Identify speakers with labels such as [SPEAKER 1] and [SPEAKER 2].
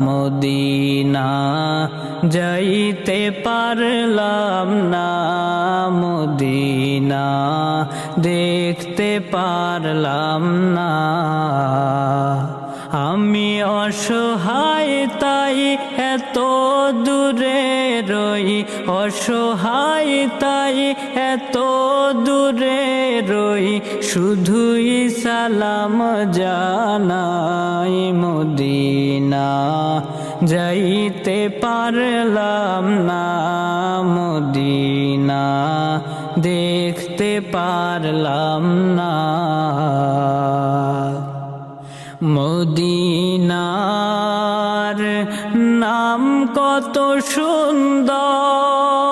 [SPEAKER 1] Medina যাইতে পারলাম না, মদিনা দেখতে পারলাম না। আমি অসহায় তাই এত দূরে রই, অসহায় তাই এত দূরে রই, শুধুই সালাম জানাই। মদিনা যাইতে পারলাম না, মদিনা দেখতে পারলাম না। মদিনার নাম কত সুন্দর,